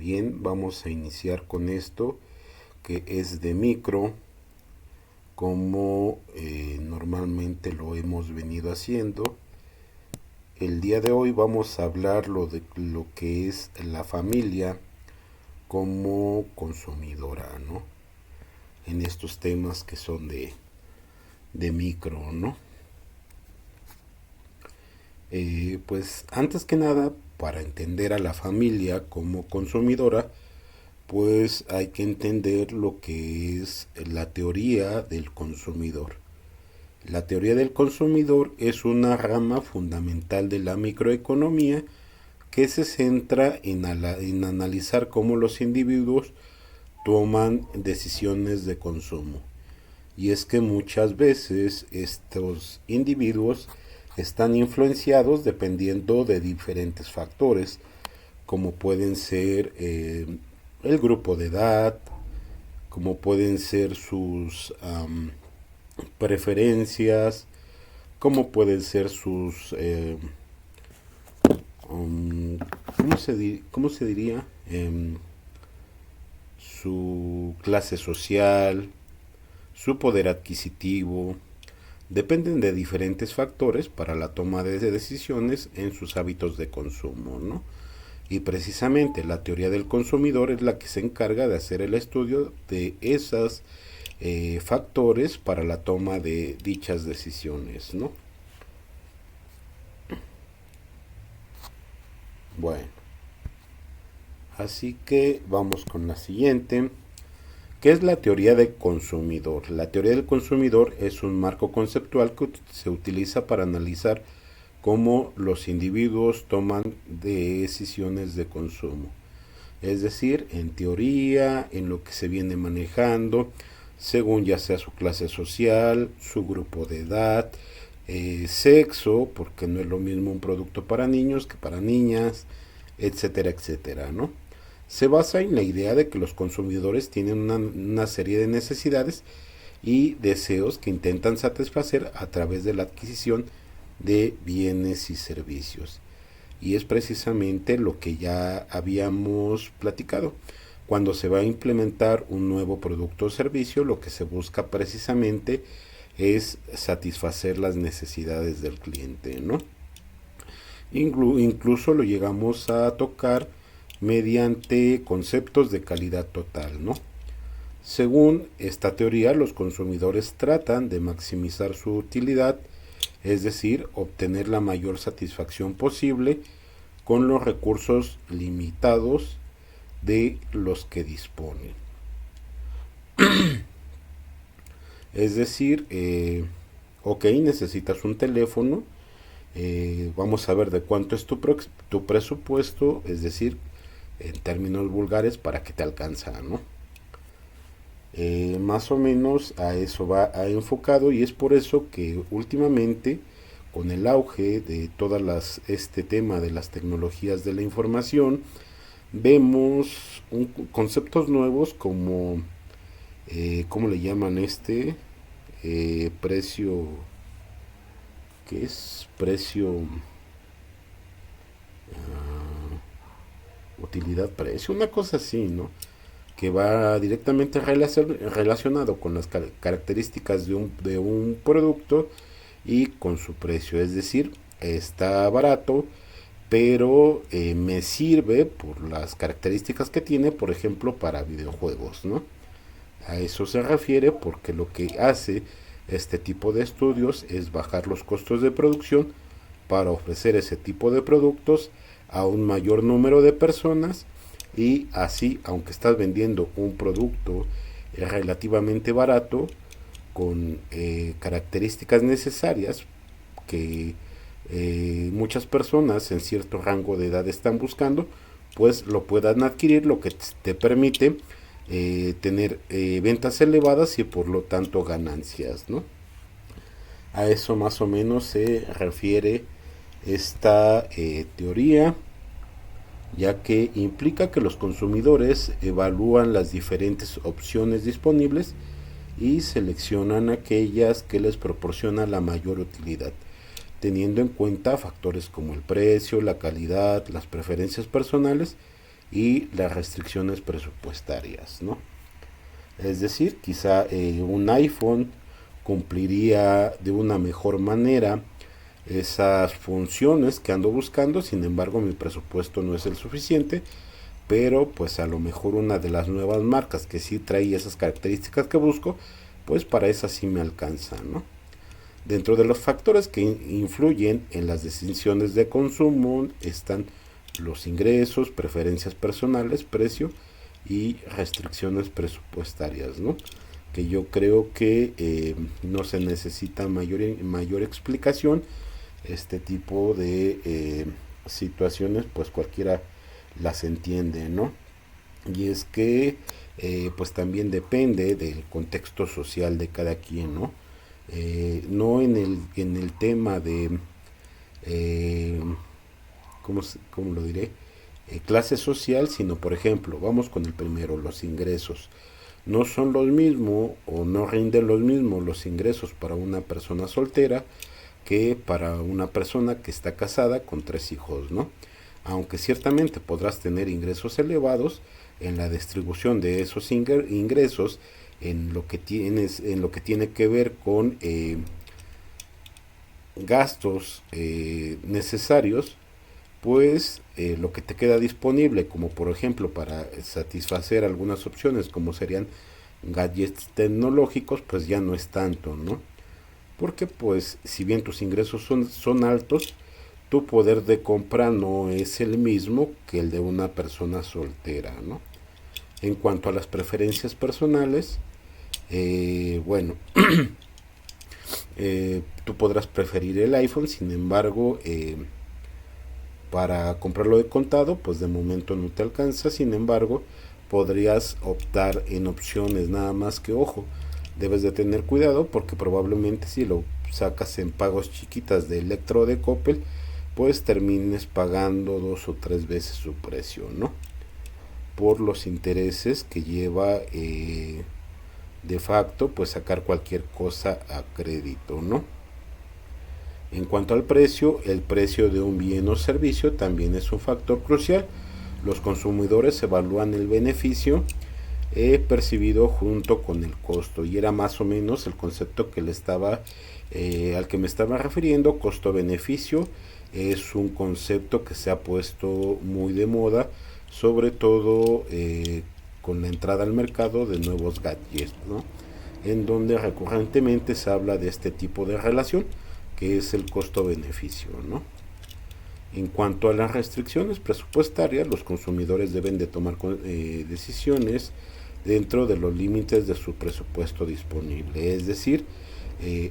Bien, vamos a iniciar con esto que es de micro, como normalmente lo hemos venido haciendo. El día de hoy vamos a hablar de lo que es la familia como consumidora, ¿no? En estos temas que son de micro, ¿no? Pues antes que nada, para entender a la familia como consumidora, pues hay que entender lo que es la teoría del consumidor. La teoría del consumidor es una rama fundamental de la microeconomía que se centra en analizar cómo los individuos toman decisiones de consumo. Y es que muchas veces estos individuos están influenciados dependiendo de diferentes factores, como pueden ser el grupo de edad, como pueden ser sus preferencias, como pueden ser sus, um, ¿cómo se diría? Su clase social, su poder adquisitivo, dependen de diferentes factores para la toma de decisiones en sus hábitos de consumo, ¿no? Y precisamente la teoría del consumidor es la que se encarga de hacer el estudio de esos factores para la toma de dichas decisiones, ¿no? Bueno, así que vamos con la siguiente. ¿Qué es la teoría del consumidor? La teoría del consumidor es un marco conceptual que se utiliza para analizar cómo los individuos toman decisiones de consumo. Es decir, en teoría, en lo que se viene manejando, según ya sea su clase social, su grupo de edad, sexo, porque no es lo mismo un producto para niños que para niñas, etcétera, etcétera, ¿no? Se basa en la idea de que los consumidores tienen una serie de necesidades y deseos que intentan satisfacer a través de la adquisición de bienes y servicios. Y es precisamente lo que ya habíamos platicado. Cuando se va a implementar un nuevo producto o servicio, lo que se busca precisamente es satisfacer las necesidades del cliente, ¿no? Incluso lo llegamos a tocar mediante conceptos de calidad total, ¿no? Según esta teoría, los consumidores tratan de maximizar su utilidad, es decir, obtener la mayor satisfacción posible con los recursos limitados de los que disponen. Es decir, ok, necesitas un teléfono, vamos a ver de cuánto es tu presupuesto, es decir, en términos vulgares, para que te alcanza, ¿no? Más o menos a eso va enfocado, y es por eso que últimamente, con el auge de este tema de las tecnologías de la información, vemos conceptos nuevos como, ¿cómo le llaman precio, ¿qué es? Precio, utilidad, precio, una cosa así, ¿no? Que va directamente relacionado con las características de un producto y con su precio. Es decir, está barato, pero me sirve por las características que tiene, por ejemplo, para videojuegos, ¿no? A eso se refiere, porque lo que hace este tipo de estudios es bajar los costos de producción para ofrecer ese tipo de productos a un mayor número de personas, y así, aunque estás vendiendo un producto relativamente barato con características necesarias que muchas personas en cierto rango de edad están buscando, pues lo puedan adquirir, lo que te permite tener ventas elevadas y por lo tanto ganancias, ¿no? A eso más o menos se refiere esta teoría, ya que implica que los consumidores evalúan las diferentes opciones disponibles y seleccionan aquellas que les proporcionan la mayor utilidad, teniendo en cuenta factores como el precio, la calidad, las preferencias personales y las restricciones presupuestarias, ¿no? Es decir, quizá un iPhone cumpliría de una mejor manera esas funciones que ando buscando, sin embargo mi presupuesto no es el suficiente, pero pues a lo mejor una de las nuevas marcas que sí trae esas características que busco, pues para esa sí me alcanza, ¿no? Dentro de los factores que influyen en las decisiones de consumo están los ingresos, preferencias personales, precio y restricciones presupuestarias, ¿no? Que yo creo que no se necesita mayor explicación. Este tipo de situaciones pues cualquiera las entiende, ¿no? Y es que pues también depende del contexto social de cada quien, ¿no? No en el tema de eh, ¿cómo lo diré? Clase social, sino por ejemplo, vamos con el primero, los ingresos. No son los mismos o no rinden los mismos los ingresos para una persona soltera que para una persona que está casada con 3 hijos, ¿no? Aunque ciertamente podrás tener ingresos elevados, en la distribución de esos ingresos, en lo que tiene que ver con gastos necesarios, pues lo que te queda disponible, como por ejemplo para satisfacer algunas opciones como serían gadgets tecnológicos, pues ya no es tanto, ¿no? Porque pues si bien tus ingresos son altos, tu poder de compra no es el mismo que el de una persona soltera, ¿no? En cuanto a las preferencias personales, bueno, tú podrás preferir el iPhone, sin embargo, para comprarlo de contado, pues de momento no te alcanza, sin embargo, podrías optar en opciones, nada más que ojo, debes de tener cuidado porque probablemente si lo sacas en pagos chiquitas de Electro o de Coppel, pues termines pagando 2 o 3 veces su precio, ¿no? Por los intereses que lleva de facto, pues sacar cualquier cosa a crédito, ¿no? En cuanto al precio, el precio de un bien o servicio también es un factor crucial. Los consumidores evalúan el beneficio percibido junto con el costo, y era más o menos el concepto que al que me estaba refiriendo. Costo-beneficio es un concepto que se ha puesto muy de moda, sobre todo con la entrada al mercado de nuevos gadgets, ¿no? En donde recurrentemente se habla de este tipo de relación, que es el costo-beneficio, ¿no? En cuanto a las restricciones presupuestarias, los consumidores deben de tomar decisiones dentro de los límites de su presupuesto disponible. Es decir,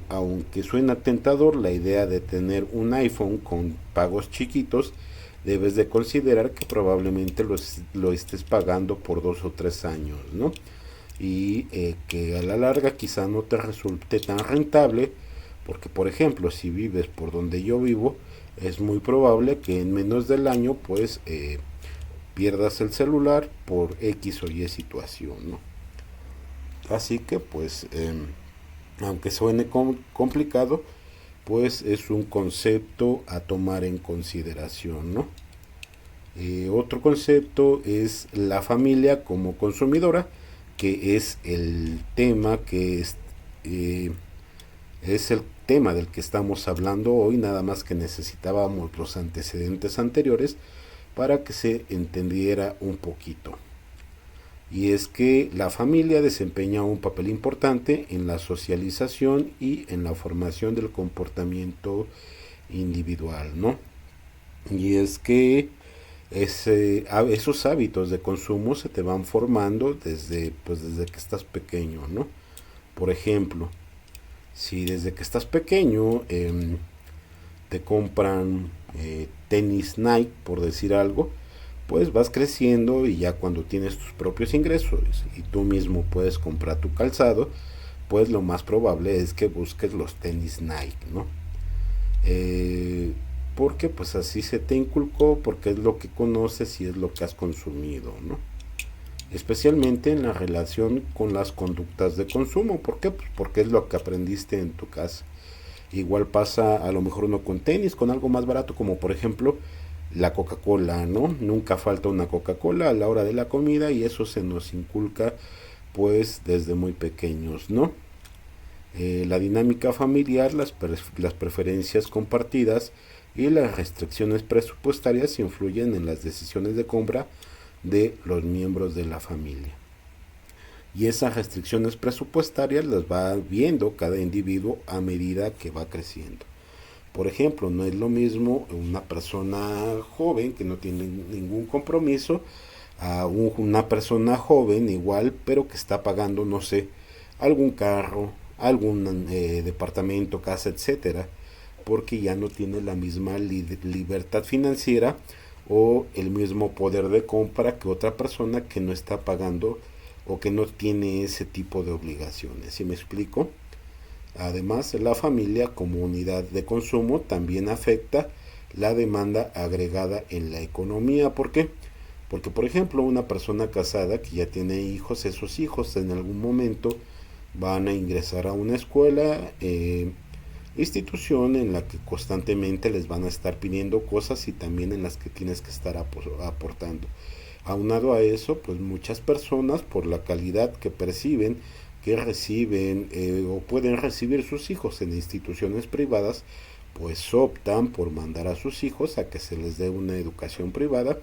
aunque suena tentador la idea de tener un iPhone con pagos chiquitos, debes de considerar que probablemente lo estés pagando por 2 o 3 años, ¿no? Y que a la larga quizá no te resulte tan rentable, porque por ejemplo si vives por donde yo vivo, es muy probable que en menos del año pues pierdas el celular por X o Y situación, ¿no? Así que pues aunque suene complicado, pues es un concepto a tomar en consideración, ¿no? Otro concepto es la familia como consumidora, que es el tema es el tema del que estamos hablando hoy, nada más que necesitábamos los antecedentes anteriores para que se entendiera un poquito. Y es que la familia desempeña un papel importante en la socialización y en la formación del comportamiento individual, ¿no? Y es que esos hábitos de consumo se te van formando desde que estás pequeño, ¿no? Por ejemplo, si desde que estás pequeño te compran tenis Nike, por decir algo, pues vas creciendo y ya cuando tienes tus propios ingresos y tú mismo puedes comprar tu calzado, pues lo más probable es que busques los tenis Nike, ¿no? Porque pues así se te inculcó, porque es lo que conoces y es lo que has consumido, ¿no? Especialmente en la relación con las conductas de consumo. ¿Por qué? Pues porque es lo que aprendiste en tu casa. Igual pasa a lo mejor uno con tenis, con algo más barato, como por ejemplo la Coca-Cola, ¿no? Nunca falta una Coca-Cola a la hora de la comida y eso se nos inculca pues desde muy pequeños, ¿no? La dinámica familiar, las preferencias compartidas y las restricciones presupuestarias influyen en las decisiones de compra de los miembros de la familia. Y esas restricciones presupuestarias las va viendo cada individuo a medida que va creciendo. Por ejemplo, no es lo mismo una persona joven que no tiene ningún compromiso a una persona joven igual, pero que está pagando, no sé, algún carro, algún departamento, casa, etcétera, porque ya no tiene la misma libertad financiera o el mismo poder de compra que otra persona que no está pagando o que no tiene ese tipo de obligaciones. ¿Sí me explico? Además, la familia como unidad de consumo también afecta la demanda agregada en la economía. ¿Por qué? Porque, por ejemplo, una persona casada que ya tiene hijos, esos hijos en algún momento van a ingresar a una escuela, institución en la que constantemente les van a estar pidiendo cosas y también en las que tienes que estar aportando. Aunado a eso, pues muchas personas por la calidad que perciben, que reciben o pueden recibir sus hijos en instituciones privadas, pues optan por mandar a sus hijos a que se les dé una educación privada,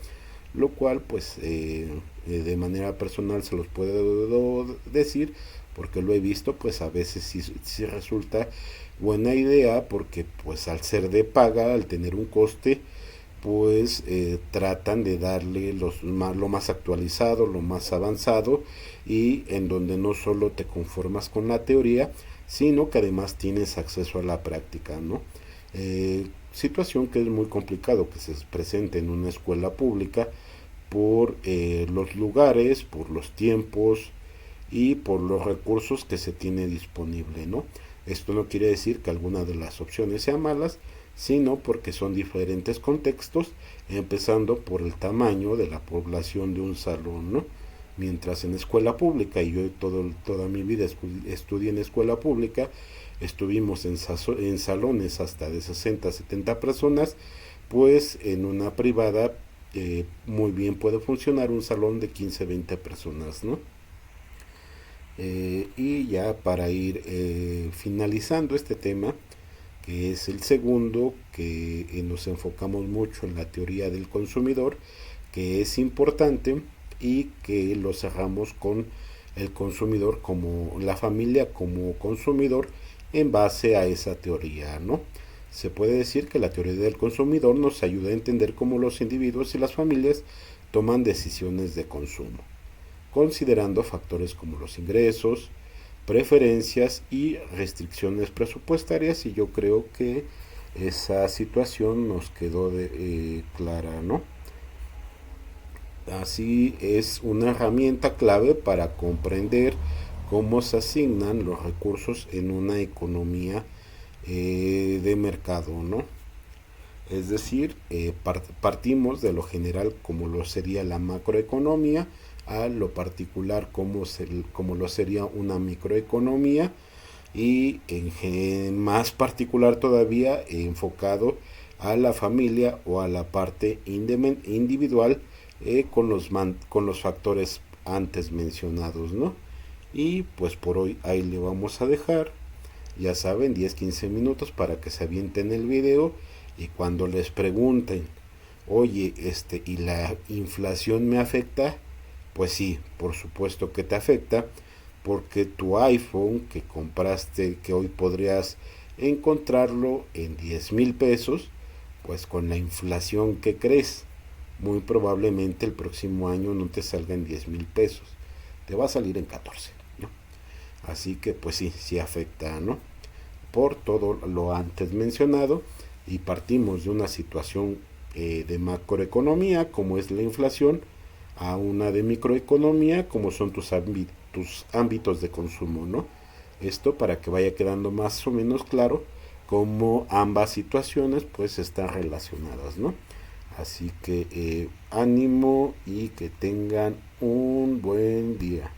lo cual pues de manera personal se los puedo decir porque lo he visto, pues a veces sí resulta buena idea porque pues al ser de paga, al tener un coste, pues tratan de darle lo más actualizado, lo más avanzado y en donde no solo te conformas con la teoría, sino que además tienes acceso a la práctica, ¿no? Situación que es muy complicado que se presente en una escuela pública por los lugares, por los tiempos y por los recursos que se tiene disponible, ¿no? Esto no quiere decir que alguna de las opciones sean malas, sino porque son diferentes contextos, empezando por el tamaño de la población de un salón, ¿no? Mientras en escuela pública, y yo toda mi vida estudié en escuela pública, estuvimos en salones hasta de 60, 70 personas, pues en una privada muy bien puede funcionar un salón de 15, 20 personas, ¿no? Y ya para ir finalizando este tema, que es el segundo, que nos enfocamos mucho en la teoría del consumidor, que es importante y que lo cerramos con el consumidor como la familia como consumidor en base a esa teoría, ¿no? Se puede decir que la teoría del consumidor nos ayuda a entender cómo los individuos y las familias toman decisiones de consumo, considerando factores como los ingresos, preferencias y restricciones presupuestarias, y yo creo que esa situación nos quedó clara, ¿no? Así es una herramienta clave para comprender cómo se asignan los recursos en una economía de mercado, ¿no? Es decir, partimos de lo general como lo sería la macroeconomía a lo particular como lo sería una microeconomía y más particular todavía enfocado a la familia o a la parte individual con los factores antes mencionados, ¿no? Y pues por hoy ahí le vamos a dejar, ya saben, 10-15 minutos para que se avienten el video y cuando les pregunten, oye, ¿y la inflación me afecta? Pues sí, por supuesto que te afecta, porque tu iPhone que compraste, que hoy podrías encontrarlo en 10,000 pesos, pues con la inflación que crees, muy probablemente el próximo año no te salga en 10,000 pesos, te va a salir en 14, ¿no? Así que pues sí, sí afecta, ¿no? Por todo lo antes mencionado y partimos de una situación de macroeconomía como es la inflación a una de microeconomía como son tus ámbitos de consumo, ¿no? Esto para que vaya quedando más o menos claro cómo ambas situaciones pues están relacionadas, ¿no? Así que ánimo y que tengan un buen día.